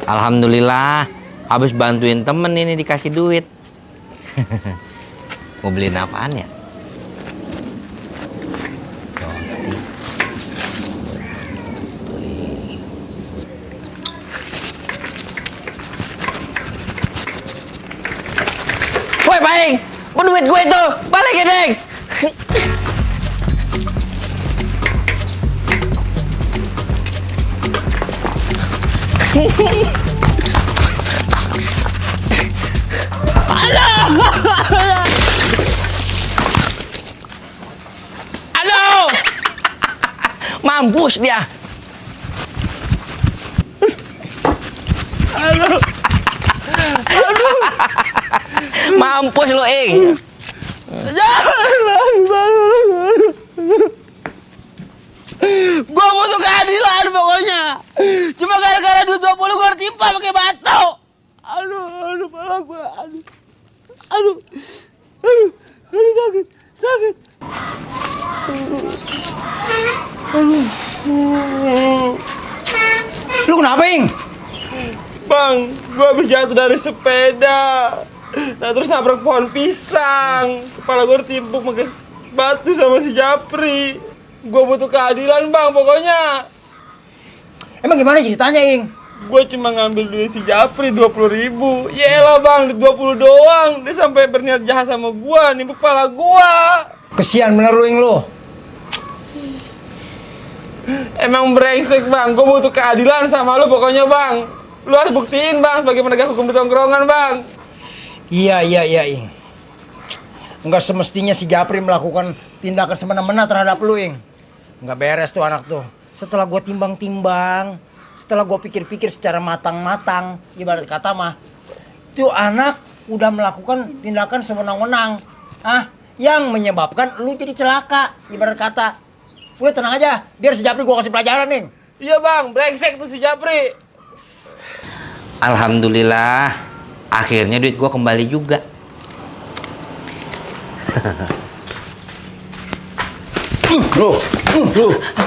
Alhamdulillah, habis bantuin temen ini dikasih duit. Mau beliin apaan ya? Woi, Paing! Duit gue itu! Balikin, Deng! Aduh! Mampus dia! Aduh. Mampus lo, Ing! Gua butuh keadilan pokoknya. Cuma gara-gara duit 20 gua tertimpa pakai batu. Aduh, pala gua. Aduh, sakit. Lu kenapa, Ing? Bang, gua habis jatuh dari sepeda. Nah terus nabrak pohon pisang. Kepala gua tertimpuk pakai batu sama si Japri. Gua butuh keadilan, Bang, pokoknya. Emang gimana ceritanya, Ing? Gue cuma ngambil duit si Japri 20.000. Yelah bang, duit 20 doang. Dia sampai berniat jahat sama gue, nimpuk kepala gue. Kesian bener lu, Ing, lu. Emang brengsek bang, gue butuh keadilan sama lu pokoknya bang. Lu harus buktiin bang sebagai penegak hukum di tongkrongan bang. Iya, Ing. Enggak semestinya si Japri melakukan tindakan semena-mena terhadap lu, Ing. Enggak beres tuh anak tuh. Setelah gue timbang-timbang, setelah gue pikir-pikir secara matang-matang, ibarat kata mah, tuh anak udah melakukan tindakan sewenang-wenang, yang menyebabkan lu jadi celaka, ibarat kata. Udah tenang aja, biar si Japri gue kasih pelajaran, Ing. Iya bang, brengsek tuh si Japri. Alhamdulillah, akhirnya duit gua kembali juga. Lu,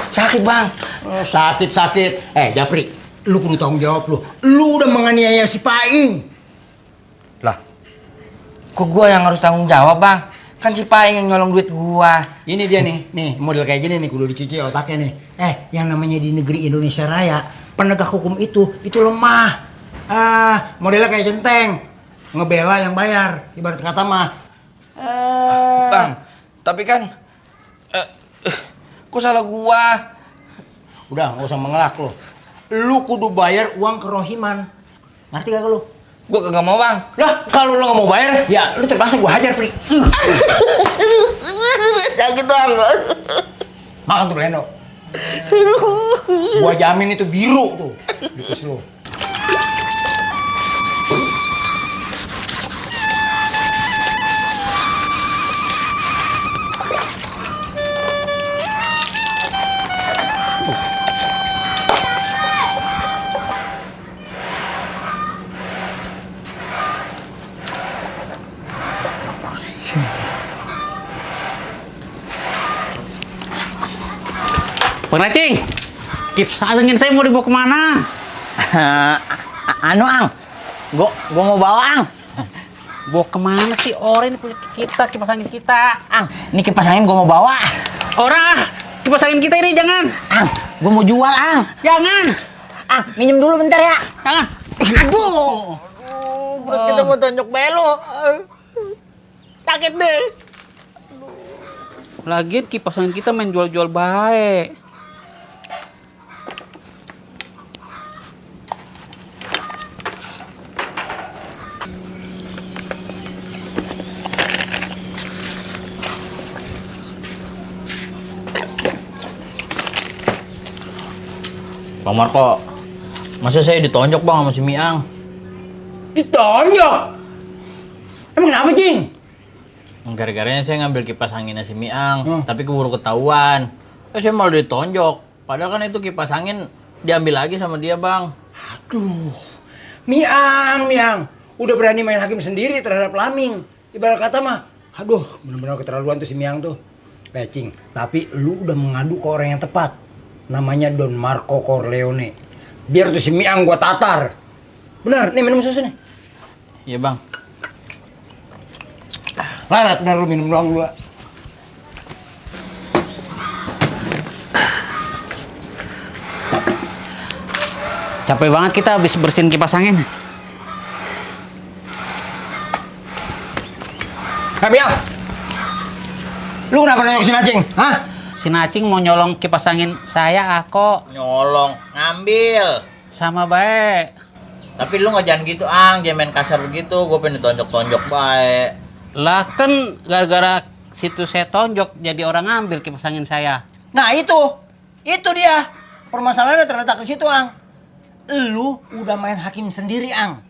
Sakit, Bang. sakit. Japri, lu kudu tanggung jawab lu. Lu udah menganiaya si Paing. Lah, kok gua yang harus tanggung jawab, Bang? Kan si Paing yang nyolong duit gua. Ini dia nih model kayak gini nih kudu dicuci otaknya nih. Yang namanya di negeri Indonesia Raya, penegak hukum itu lemah. Modelnya kayak centeng, ngebela yang bayar, ibarat kata mah. Bang, tapi kan kok salah gua? Udah, nggak usah mengelak lo. Lu kudu bayar uang kerohiman. Ngerti gak lu? Gua kagak mau, Bang. Lah, kalau lu nggak mau bayar, ya lu terpaksa gua hajar, Pri. Sakit banget. Makan tuh Leno. Gua jamin itu biru tuh di kus lu. Bang Racing, kipas angin saya mau dibawa kemana? Anu, Ang. Gua mau bawa, Ang. Bawa kemana sih? Orang ini punya kita, kipas angin kita. Ang, ini kipas angin gua mau bawa. Orang, kipas angin kita ini jangan. Ang, gua mau jual, Ang. Jangan. Ang, minjem dulu bentar ya. Jangan. Aduh. Perut kita mau tonjok belok. Sakit deh. Lagian kipas angin kita main jual-jual baik. Bang Marco, masa saya ditonjok, Bang, sama si Miang? Ditonjok? Emang kenapa, Cing? Gara-garanya saya ngambil kipas anginnya si Miang, tapi keburu ketahuan. Saya malah ditonjok. Padahal kan itu kipas angin diambil lagi sama dia, Bang. Aduh. Miang. Udah berani main hakim sendiri terhadap Laming. Ibarat kata mah, aduh, benar-benar keterlaluan tuh si Miang tuh. Cing, tapi lu udah mengadu ke orang yang tepat. Namanya Don Marco Corleone. Biar tuh si Miang gua tatar. Bener, nih minum susu nih. Iya bang. Lalat, bener lu minum doang gua. Capek banget kita habis bersihin kipas angin. Miang! Lu kenapa nengok si Nacing? Hah? Si Nacing mau nyolong kipas angin saya, Ako. Nyolong, ngambil. Sama baik. Tapi lu nggak jangan gitu, jangan main kasar begitu. Gue pengen ditonjok-tonjok baik. Lah kan gara-gara situ saya tonjok jadi orang ngambil kipas angin saya. Nah itu dia. Permasalahannya terletak di situ, Ang. Lu udah main hakim sendiri, Ang.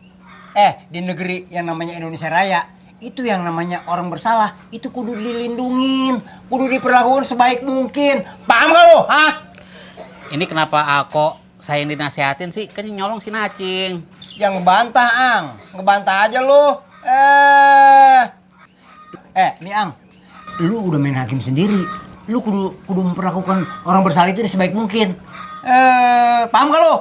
Di negeri yang namanya Indonesia Raya, itu yang namanya orang bersalah, itu kudu dilindungin, kudu diperlakukan sebaik mungkin. Paham gak lu? Hah? Ini kenapa Ako saya yang dinasehatin sih? Kan yang nyolong si Nacing. Yang ngebantah, Ang. Ngebantah aja lu. Nih, Ang. Lu udah main hakim sendiri. Lu kudu memperlakukan orang bersalah itu sebaik mungkin. Paham gak lu?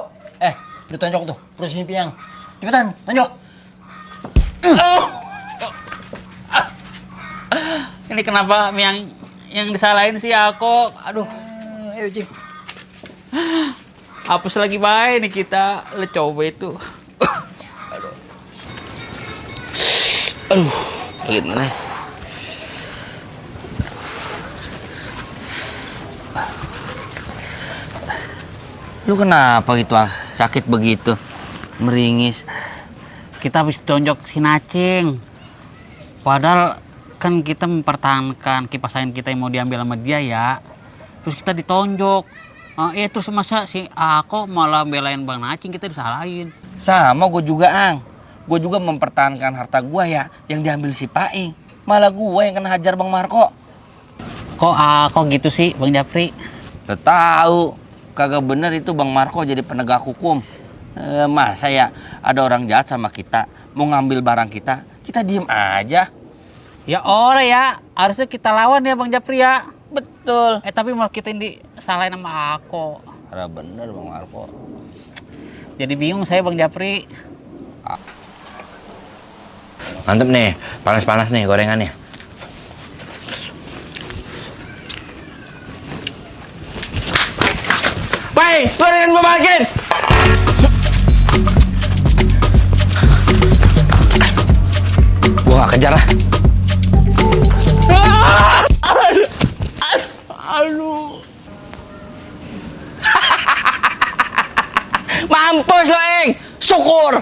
Ditonjok tuh, terus ini piang. Cepetan, tonjok. Ini kenapa yang disalahin sih Ako? Aduh. Ayo, Cing. Hapus lagi baik nih kita. Lu coba itu. Aduh, sakit mana? Lu kenapa gitu, Ang? Sakit begitu? Meringis. Kita habis tonjok si Nacing. Padahal kan kita mempertahankan kipas angin kita yang mau diambil sama dia ya. Terus kita ditonjok. Terus masa si Ako malah belain Bang Nacing, kita disalahin. Sama gue juga, Ang. Gue juga mempertahankan harta gue ya, yang diambil si Paing. Malah gue yang kena hajar Bang Marco. Kok gitu sih, Bang Japri? Udah tahu, kagak bener itu Bang Marco jadi penegak hukum. Masa ya ada orang jahat sama kita, mau ngambil barang kita diem aja. Ya ya, harusnya kita lawan ya Bang Japri ya. Betul. Tapi malah kita yang disalahin sama Ako. Ada bener Bang Marco. Jadi bingung saya Bang Japri. Mantep nih, panas-panas nih gorengannya. Baik, gorengan gue balikin. Gua gak kejar lah. Aduh. Mampus lo, Eng. Syukur.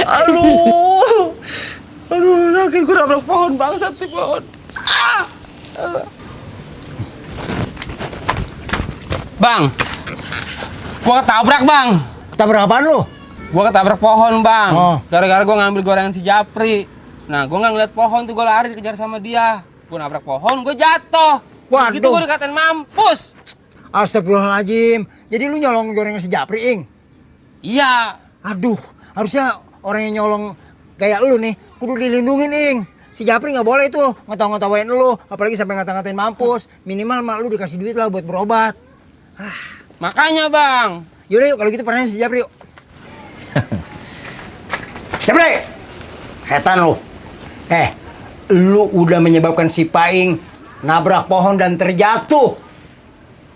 Aduh, sakit gue nabrak pohon bangsat di pohon. Bang, gua ketabrak bang. Ketabrak apaan lu? Gua ketabrak pohon bang. Oh. Gara-gara gua ngambil gorengan si Japri. Nah, gua nggak ngeliat pohon tuh, gua lari dikejar sama dia. Gua nabrak pohon, gua jatuh. Waduh. Gitu gua dikatain mampus. Astagfirullahaladzim. Jadi lu nyolong gorengan si Japri, Ing? Iya. Aduh, harusnya orang yang nyolong kayak lu nih kudu dilindungin, Ing. Si Japri nggak boleh tuh ngetawain lu, apalagi sampai ngata-ngatain mampus. Minimal mak lu dikasih duit lah buat berobat. Makanya bang. Yaudah yuk, kalau gitu peranin si Japri yuk. Japri! Setan lu. Lu udah menyebabkan si Paing nabrak pohon dan terjatuh.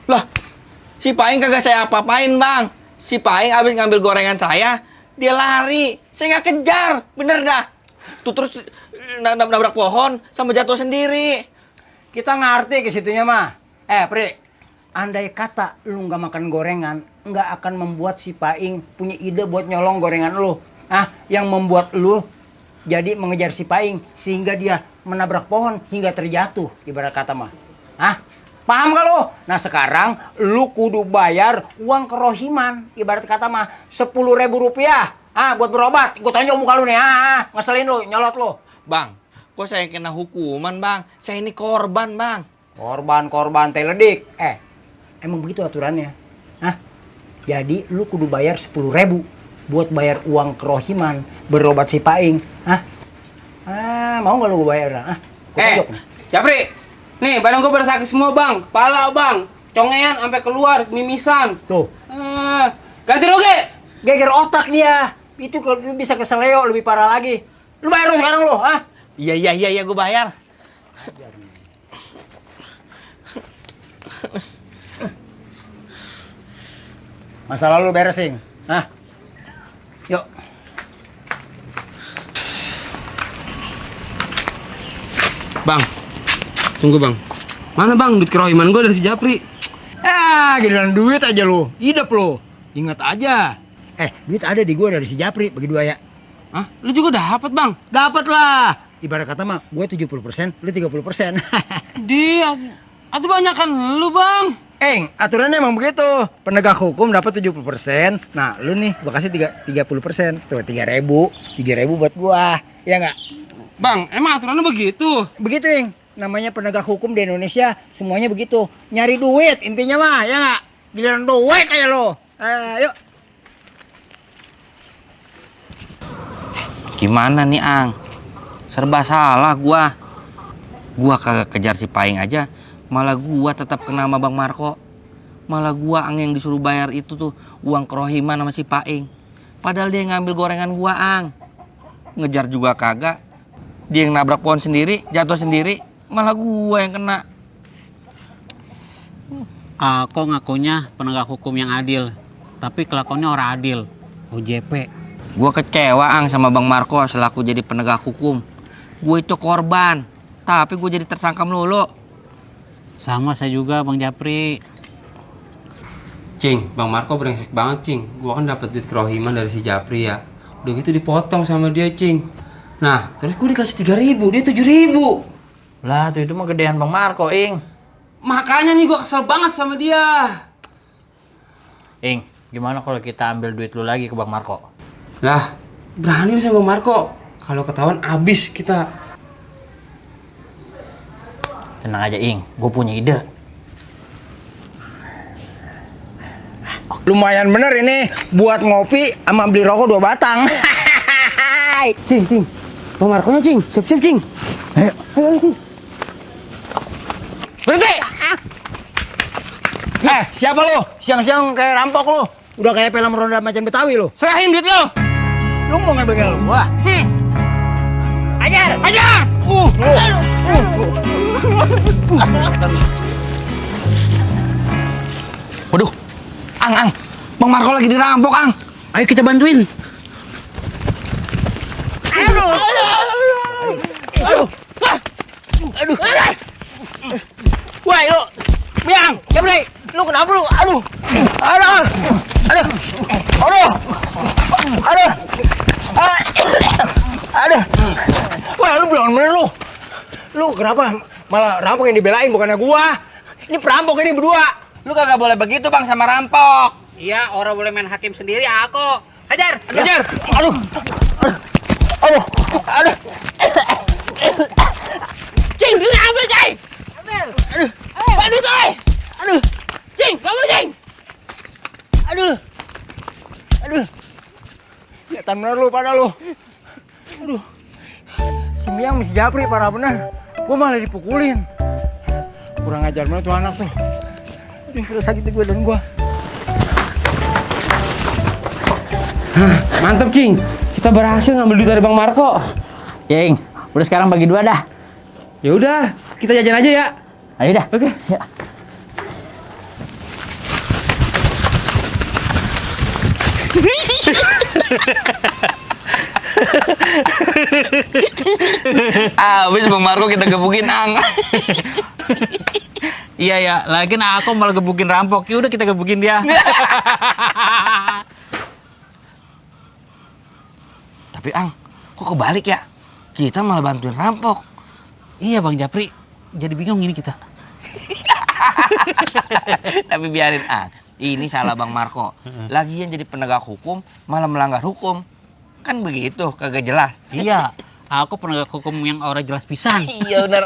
Lah, si Paing kagak saya apa-apain bang. Si Paing abis ngambil gorengan saya, dia lari. Saya nggak kejar, bener dah. Tuh terus nabrak pohon sama jatuh sendiri. Kita ngerti ke situnya mah. Pri, andai kata lu nggak makan gorengan, nggak akan membuat si Paing punya ide buat nyolong gorengan lu. Yang membuat lu jadi mengejar si Paing sehingga dia menabrak pohon hingga terjatuh, ibarat kata mah. Paham gak lu? Nah sekarang lu kudu bayar uang kerohiman, ibarat kata mah 10.000 rupiah. Buat berobat. Gue tonjok muka lu nih. Ngeselin lu, nyolot lu. Bang, kok saya kena hukuman bang? Saya ini korban bang. Korban teledik. Emang begitu aturannya. Jadi lu kudu bayar 10.000 buat bayar uang kerohiman berobat si Paing. Mau nggak lu gue bayar? Japri, nih badan gua bersakit semua bang. Kepala bang, congean sampai keluar, mimisan. Tuh. Ganti rugi. Geger otak dia. Itu kalau bisa keseleo lebih parah lagi. Lu bayar lu sekarang lu, ah? Iya, gue bayar. Masalah lu beresin. Hah? Yuk. Bang, tunggu bang. Mana bang duit kerohiman gue dari si Japri? Ah, giliran duit aja lu. Hidup lu. Ingat aja. Duit ada di gua dari si Japri, bagi dua ya. Hah? Lu juga dapat bang? Dapat lah. Ibarat kata mah, gua 70%, lu 30%. Dia, atau banyak kan lu bang? Aturannya emang begitu. Penegak hukum dapat 70%. Nah, lu nih gua kasih 30%. Tuh 3.000. 3.000 buat gua. Ya enggak? Bang, emang aturannya begitu? Begitu, Ing. Namanya penegak hukum di Indonesia, semuanya begitu. Nyari duit intinya mah, ya enggak? Giliran duit aja lo. Yuk. Gimana nih, Ang? Serba salah gua. Gua kagak kejar si Paing aja, malah gua tetap kena sama Bang Marco. Malah gua, Ang, yang disuruh bayar itu tuh uang kerohiman sama si Paing. Padahal dia yang ngambil gorengan gua, Ang. Ngejar juga kagak. Dia yang nabrak pohon sendiri, jatuh sendiri, malah gua yang kena. Aku ngakunya penegak hukum yang adil, tapi kelakuannya orang adil. OJP. Gua kecewa, Ang, sama Bang Marco selaku jadi penegak hukum. Gue itu korban, tapi gue jadi tersangka melulu. Sama saya juga Bang Japri. Cing, Bang Marco brengsek banget, Cing. Gua kan dapat duit kerohiman dari si Japri ya. Udah gitu dipotong sama dia, Cing. Nah, terus gue dikasih 3.000, dia 7.000. Lah, tuh itu mah gedean Bang Marco, Ing. Makanya nih gua kesel banget sama dia. Ing, gimana kalau kita ambil duit lu lagi ke Bang Marco? Lah, berani lu sama Bang Marco. Kalau ketahuan abis kita. Tenang aja, Ing. Gue punya ide. Lumayan bener ini buat ngopi sama beli rokok 2 batang. Cing. Bang Marco-nya, Cing. Siap-siap, Cing. Ayo, Cing. Berhenti! Siapa lu? Siang-siang kayak rampok lu. Udah kayak film ronda macan Betawi lu. Serahin duit lu. Lu mau ngebengkel lu? Wah. Ajar! Waduh, Ang, Bang Marco lagi dirampok, Ang. Ayo kita bantuin. Woi lu, Miang, Japri, lu kenapa lu? Aduh. Wah, lu belum bener lu. Lu kenapa malah rampok yang dibelain bukannya gua? Ini perampok ini berdua. Lu kagak boleh begitu, Bang, sama rampok. Iya, orang boleh main hakim sendiri, aku. Hajar! Hajar. Aduh. Cing, duit ambil, Cing. Aduh. Bantu, Cing. Aduh. Cing, kamu, Cing. Aduh. Setan bener lu pada lu. Aduh. Si Miang si Japri parah bener. Gua malah dipukulin. Kurang ajar banget tuh anak tuh. Aduh, udah sakit gue dan gua. Mantap, Cing. Kita berhasil ngambil duit dari Bang Marco. Ya, Ing. Udah sekarang bagi 2 dah. Ya udah, kita jajan aja ya. Ayo dah. Oke. Ya. Abis Bang Marco kita gebukin, Ang. Iya ya, lagian aku malah gebukin rampok. Ya udah kita gebukin dia. Tapi, Ang, kok kebalik ya? Kita malah bantuin rampok. Iya Bang Japri, jadi bingung ini kita. Tapi biarin, Ang. Ini salah Bang Marco. Lagian jadi penegak hukum malah melanggar hukum. Kan begitu, kagak jelas. Iya, aku penegak hukum yang orang jelas pisan. Iya bener.